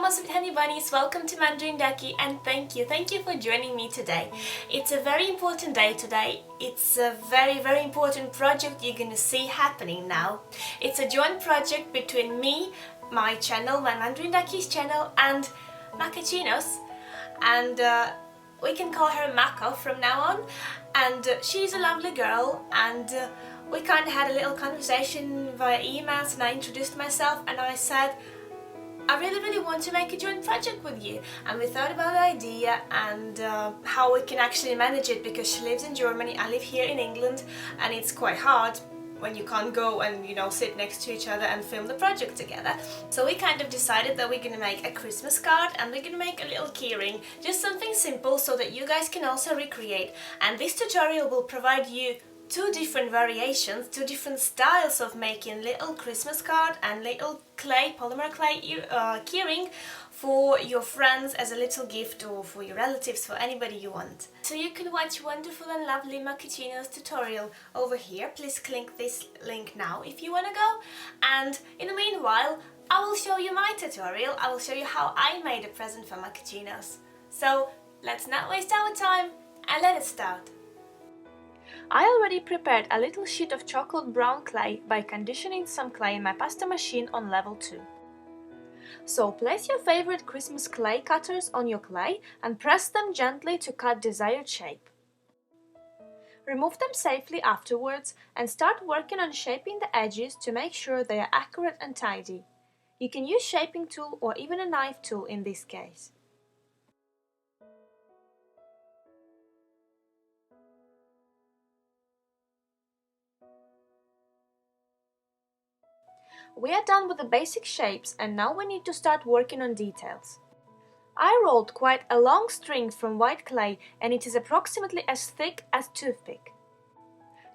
my sweet honey bunnies, welcome to Mandarin Ducky and thank you for joining me today. It's a very important day today. It's a very important project you're gonna see happening now. It's a joint project between me, my channel, my Mandarin Ducky's channel, and Makoccinos, and we can call her Mako from now on. And she's a lovely girl, and we kind of had a little conversation via emails, and I introduced myself and I said I really want to make a joint project with you, and we thought about the idea and how we can actually manage it, because she lives in Germany, I live here in England, and it's quite hard when you can't go and sit next to each other and film the project together. So we kind of decided that we're gonna make a Christmas card and we're gonna make a little keyring, just something simple so that you guys can also recreate. And this tutorial will provide you two different variations, two different styles of making little Christmas card and little polymer clay keyring for your friends as a little gift, or for your relatives, for anybody you want. So you can watch wonderful and lovely Makoccino's tutorial over here. Please click this link now if you want to go. And in the meanwhile, I will show you my tutorial. I will show you how I made a present for Makoccinos. So let's not waste our time and let us start. I already prepared a little sheet of chocolate brown clay by conditioning some clay in my pasta machine on level 2. So place your favorite Christmas clay cutters on your clay and press them gently to cut desired shape. Remove them safely afterwards and start working on shaping the edges to make sure they are accurate and tidy. You can use shaping tool or even a knife tool in this case. We are done with the basic shapes, and now we need to start working on details. I rolled quite a long string from white clay, and it is approximately as thick as toothpick.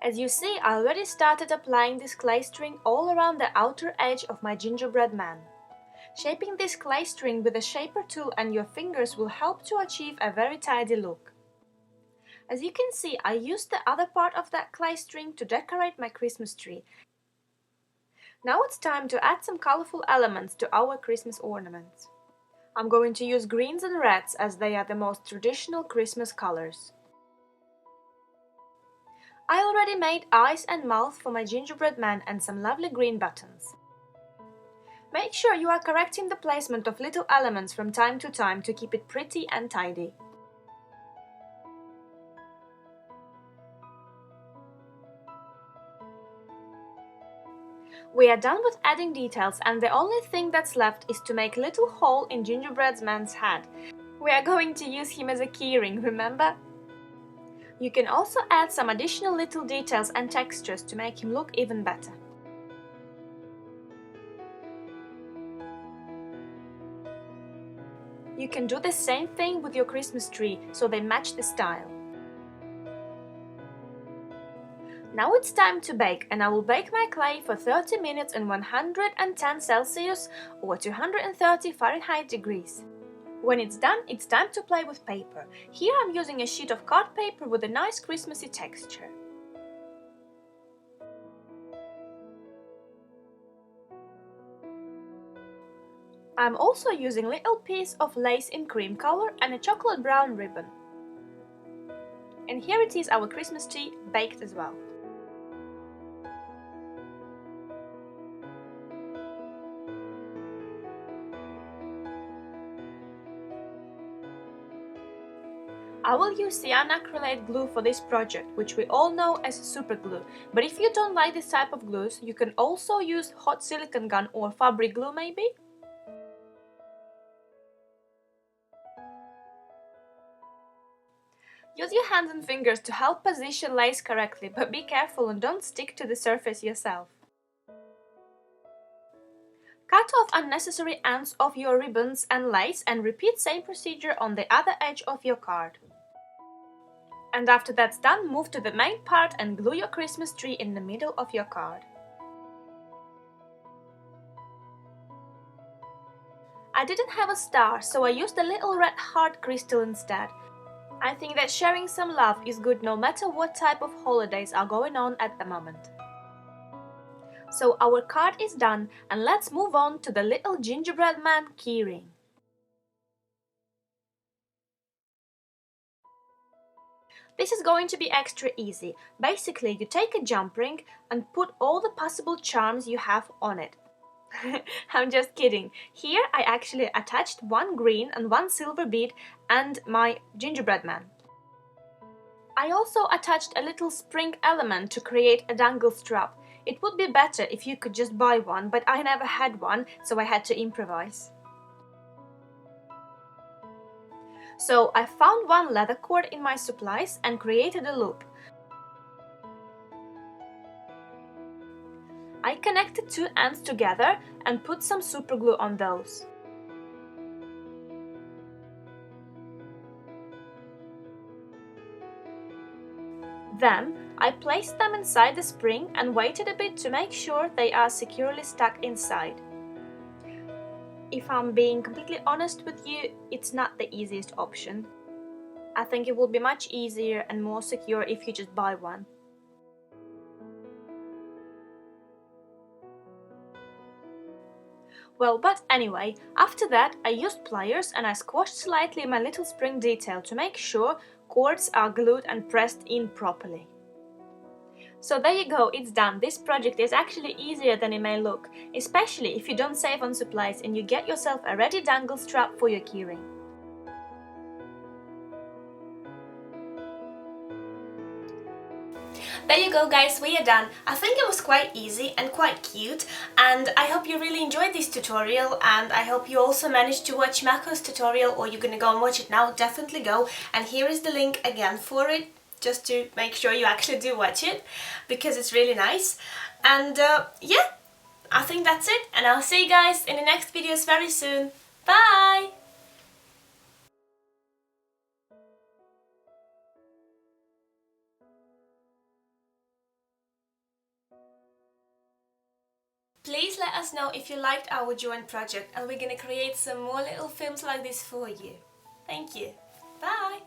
As you see, I already started applying this clay string all around the outer edge of my gingerbread man. Shaping this clay string with a shaper tool and your fingers will help to achieve a very tidy look. As you can see, I used the other part of that clay string to decorate my Christmas tree. Now it's time to add some colorful elements to our Christmas ornaments. I'm going to use greens and reds as they are the most traditional Christmas colors. I already made eyes and mouth for my gingerbread man and some lovely green buttons. Make sure you are correcting the placement of little elements from time to time to keep it pretty and tidy. We are done with adding details, and the only thing that's left is to make a little hole in gingerbread man's head. We are going to use him as a keyring, remember? You can also add some additional little details and textures to make him look even better. You can do the same thing with your Christmas tree so they match the style. Now it's time to bake, and I will bake my clay for 30 minutes in 110 Celsius or 230 Fahrenheit degrees. When it's done, it's time to play with paper. Here I'm using a sheet of card paper with a nice Christmassy texture. I'm also using a little piece of lace in cream color and a chocolate brown ribbon. And here it is, our Christmas tree baked as well. I will use cyan acrylate glue for this project, which we all know as super glue, but if you don't like this type of glues, you can also use hot silicone gun or fabric glue maybe. Use your hands and fingers to help position lace correctly, but be careful and don't stick to the surface yourself. Cut off unnecessary ends of your ribbons and lace and repeat same procedure on the other edge of your card. And after that's done, move to the main part and glue your Christmas tree in the middle of your card. I didn't have a star, so I used a little red heart crystal instead. I think that sharing some love is good no matter what type of holidays are going on at the moment. So our card is done, and let's move on to the little gingerbread man keyring. This is going to be extra easy. Basically, you take a jump ring and put all the possible charms you have on it. I'm just kidding. Here I actually attached one green and one silver bead and my gingerbread man. I also attached a little spring element to create a dangle strap. It would be better if you could just buy one, but I never had one, so I had to improvise. So I found one leather cord in my supplies and created a loop. I connected two ends together and put some super glue on those. Then I placed them inside the spring and waited a bit to make sure they are securely stuck inside. If I'm being completely honest with you, it's not the easiest option. I think it would be much easier and more secure if you just buy one. Well, but anyway, after that I used pliers and I squashed slightly my little spring detail to make sure cords are glued and pressed in properly. So there you go, it's done. This project is actually easier than it may look, especially if you don't save on supplies and you get yourself a ready dangle strap for your keyring. There you go guys, we are done. I think it was quite easy and quite cute, and I hope you really enjoyed this tutorial, and I hope you also managed to watch Mako's tutorial, or you're gonna go and watch it now. Definitely go, and here is the link again for it, just to make sure you actually do watch it, because it's really nice. And yeah, I think that's it, and I'll see you guys in the next videos very soon. Bye! Please let us know if you liked our joint project, and we're gonna create some more little films like this for you. Thank you. Bye!